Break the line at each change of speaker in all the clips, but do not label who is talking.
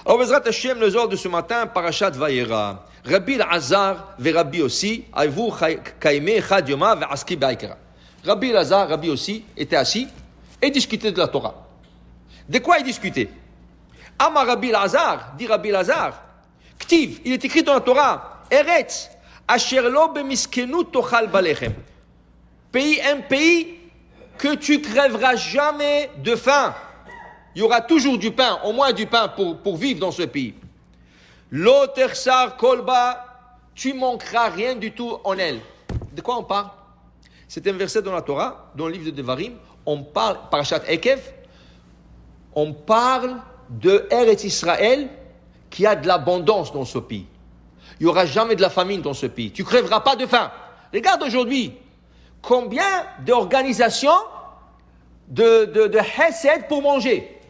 Alors, Bezrat Hashem, le Zohar de ce matin, Parashat Vayera. Rabbi Elazar ve Rabbi aussi, Aïvou Kaime Chad Yoma ve Aski Baikera. Rabbi Elazar, Rabbi aussi, étaient assis et discutaient de la Torah. De quoi ils discutaient? Ama Rabbi Elazar, dit Rabbi Elazar, Ktiv, il est écrit dans la Torah, Eretz, Asher lo bemiskenu tochal balechem. Un pays que tu crèveras jamais de faim. Il y aura toujours du pain, au moins du pain pour vivre dans ce pays. Lo tersar kolba, tu manqueras rien du tout en elle. De quoi on parle? C'est un verset dans la Torah, dans le livre de Devarim, on parle, Parashat Ekev, on parle de Eretz Israël qui a de l'abondance dans ce pays. Il n'y aura jamais de la famine dans ce pays. Tu ne crèveras pas de faim. Regarde aujourd'hui, combien d'organisations de Hesed pour manger.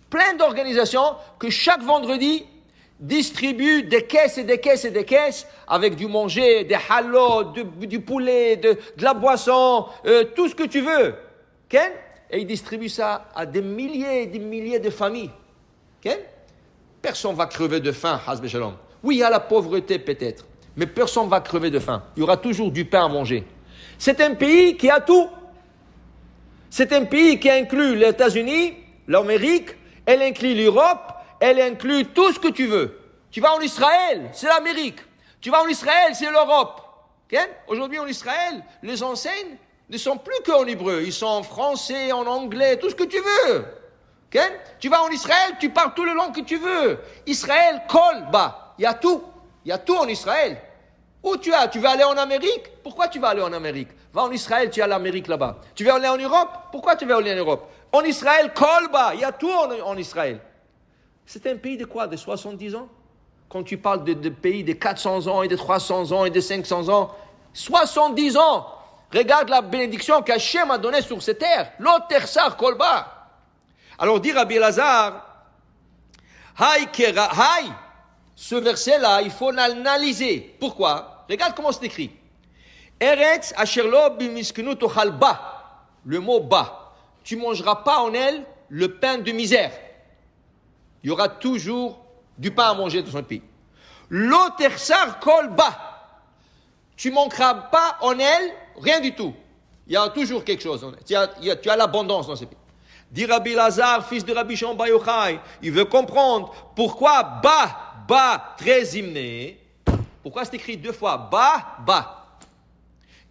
Plein d'organisations que chaque vendredi distribuent des caisses et des caisses et des caisses avec du manger, des halos, du poulet, de la boisson, tout ce que tu veux. Okay? Et ils distribuent ça à des milliers et des milliers de familles. Okay? Personne ne va crever de faim, Hasbe Shalom. Oui, il y a la pauvreté peut-être, mais personne ne va crever de faim. Il y aura toujours du pain à manger. C'est un pays qui a tout. C'est un pays qui inclut les États-Unis, l'Amérique, elle inclut l'Europe, elle inclut tout ce que tu veux. Tu vas en Israël, c'est l'Amérique. Tu vas en Israël, c'est l'Europe. Okay? Aujourd'hui en Israël, les enseignes ne sont plus qu'en hébreu. Ils sont en français, en anglais, tout ce que tu veux. Okay? Tu vas en Israël, tu parles toutes les langues que tu veux. Israël, kolba, il y a tout. Il y a tout en Israël. Où tu veux aller en Amérique? Pourquoi tu vas aller en Amérique? Va en Israël, tu as l'Amérique là-bas. Tu veux aller en Europe? Pourquoi tu veux aller en Europe? En Israël, kolba, il y a tout en Israël. C'est un pays de quoi? De 70 ans? Quand tu parles de pays de 400 ans et de 300 ans et de 500 ans, 70 ans! Regarde la bénédiction qu'Hachem a donnée sur cette terre. L'otersar kolba. Alors dit Rabbi Elazar, ce verset-là, il faut l'analyser. Pourquoi? Regarde comment c'est écrit. Eretz asher lo bimiskenu tochal ba. Le mot ba. Tu ne mangeras pas en elle le pain de misère. Il y aura toujours du pain à manger dans son pays. Lo tersar kol ba. Tu ne manqueras pas en elle rien du tout. Il y a toujours quelque chose. Tu as l'abondance dans ce pays. Dit Rabbi Elazar, fils de Rabbi Shimon Bar Yochai, il veut comprendre pourquoi ba, très hymné. Pourquoi c'est écrit deux fois ba?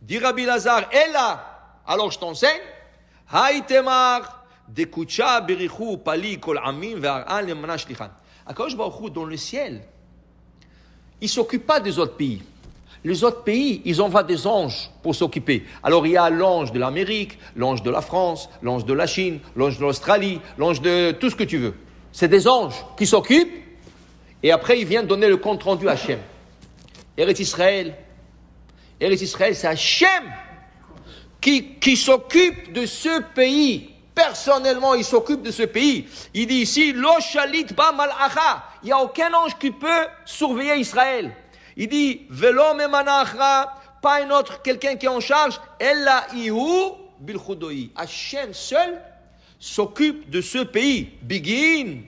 Dit Rabbi Elazar, Ella, alors je t'enseigne, Haïtemar, Dekucha, Berichou, Pali, Kol Amim, Ve'ar'an, Lemana Shlichan. Akadosh Baruch Hu, dans le ciel, il ne s'occupe pas des autres pays. Les autres pays, ils envoient des anges pour s'occuper. Alors il y a l'ange de l'Amérique, l'ange de la France, l'ange de la Chine, l'ange de l'Australie, l'ange de tout ce que tu veux. C'est des anges qui s'occupent et après ils viennent donner le compte rendu à Hachem. Eretz Israël, c'est Hachem qui s'occupe de ce pays. Personnellement, il s'occupe de ce pays. Il dit ici, Lo shalit ba mal'acha. Il n'y a aucun ange qui peut surveiller Israël. Il dit, Velo memanachra, pas un autre, quelqu'un qui est en charge, Ella ihu bilchudoi. Hachem seul s'occupe de ce pays. Begin.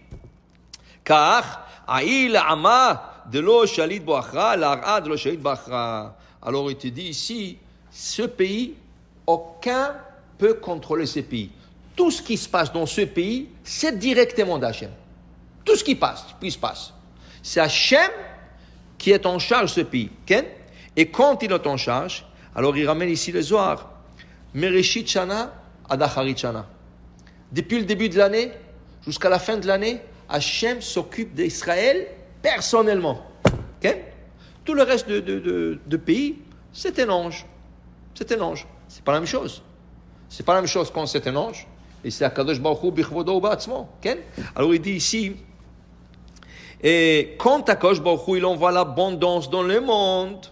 Car, aïl ama de lo shalit boachra, l'ar'a de lo shalit boachra. Alors il te dit ici, ce pays, aucun peut contrôler ce pays. Tout ce qui se passe dans ce pays, c'est directement d'Hachem. Tout ce qui se passe. C'est Hachem qui est en charge de ce pays. Okay? Et quand il est en charge, alors il ramène ici le Zohar. Mereshit Shana ad Acharit Shana. Depuis le début de l'année jusqu'à la fin de l'année, Hachem s'occupe d'Israël personnellement. Okay? Tout le reste de pays, c'est un ange. C'est un ange. C'est pas la même chose. C'est pas la même chose quand c'est un ange. Et c'est Akadosh Baruch Hu bichvodo ba'atzmo. Okay? Alors il dit ici, et quand Akadosh Baruch Hu il envoie l'abondance dans le monde,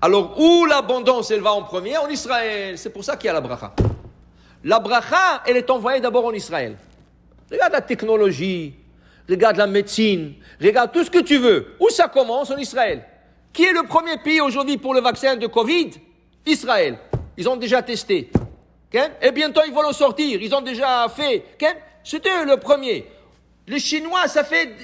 alors où l'abondance elle va en premier? En Israël. C'est pour ça qu'il y a la bracha. La bracha, elle est envoyée d'abord en Israël. Regarde la technologie, regarde la médecine, regarde tout ce que tu veux. Où ça commence? En Israël. Qui est le premier pays aujourd'hui pour le vaccin de Covid? Israël. Ils ont déjà testé. Okay? Et bientôt ils vont le sortir. Ils ont déjà fait. Okay? C'était le premier. Les Chinois, ça fait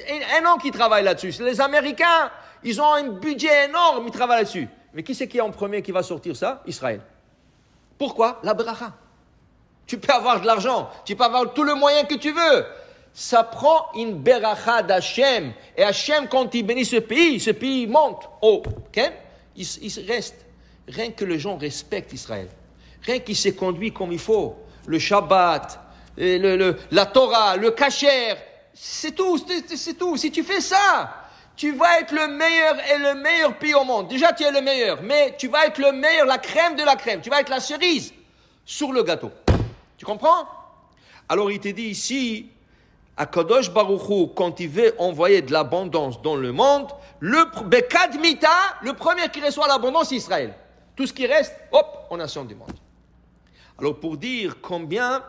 un an qu'ils travaillent là-dessus. Les Américains, ils ont un budget énorme, ils travaillent là-dessus. Mais qui c'est qui est en premier qui va sortir ça? Israël. Pourquoi? La bracha. Tu peux avoir de l'argent, tu peux avoir tout le moyen que tu veux. Ça prend une beracha d'Hachem. Et Hachem, quand il bénit ce pays monte haut. Okay? Il reste. Rien que les gens respectent Israël. Rien qu'il s'est conduit comme il faut. Le Shabbat, la Torah, le kasher. C'est tout. Si tu fais ça, tu vas être le meilleur pays au monde. Déjà, tu es le meilleur. Mais tu vas être le meilleur, la crème de la crème. Tu vas être la cerise sur le gâteau. Tu comprends? Alors, il te dit ici, Akadosh Baruch Hu, quand il veut envoyer de l'abondance dans le monde, le premier qui reçoit l'abondance, c'est Israël. Tout ce qui reste, hop, aux nations du monde. Alors pour dire combien,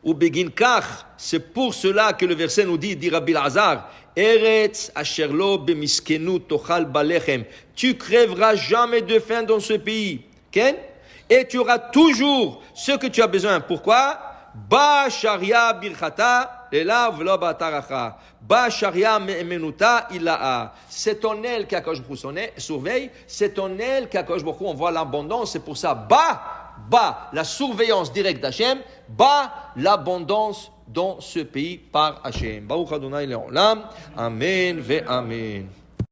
ou begin kach, c'est pour cela que le verset nous dit Rabbi Elazar, Eretz asher lo bemiskenu tochal balechem, tu crèveras jamais de faim dans ce pays, okay? Et tu auras toujours ce que tu as besoin. Pourquoi? Ba sharia birchata elav lo bataracha. Ba sharia me'emenuta ilaha. C'est ton aile qu'Akadosh Baruch Hu surveille. C'est ton aile qu'Akadosh Baruch Hu envoie l'abondance. C'est pour ça, ba la surveillance directe d'Hachem. Ba l'abondance dans ce pays par Hachem. Baruch Adonai le'olam. Amen ve amen.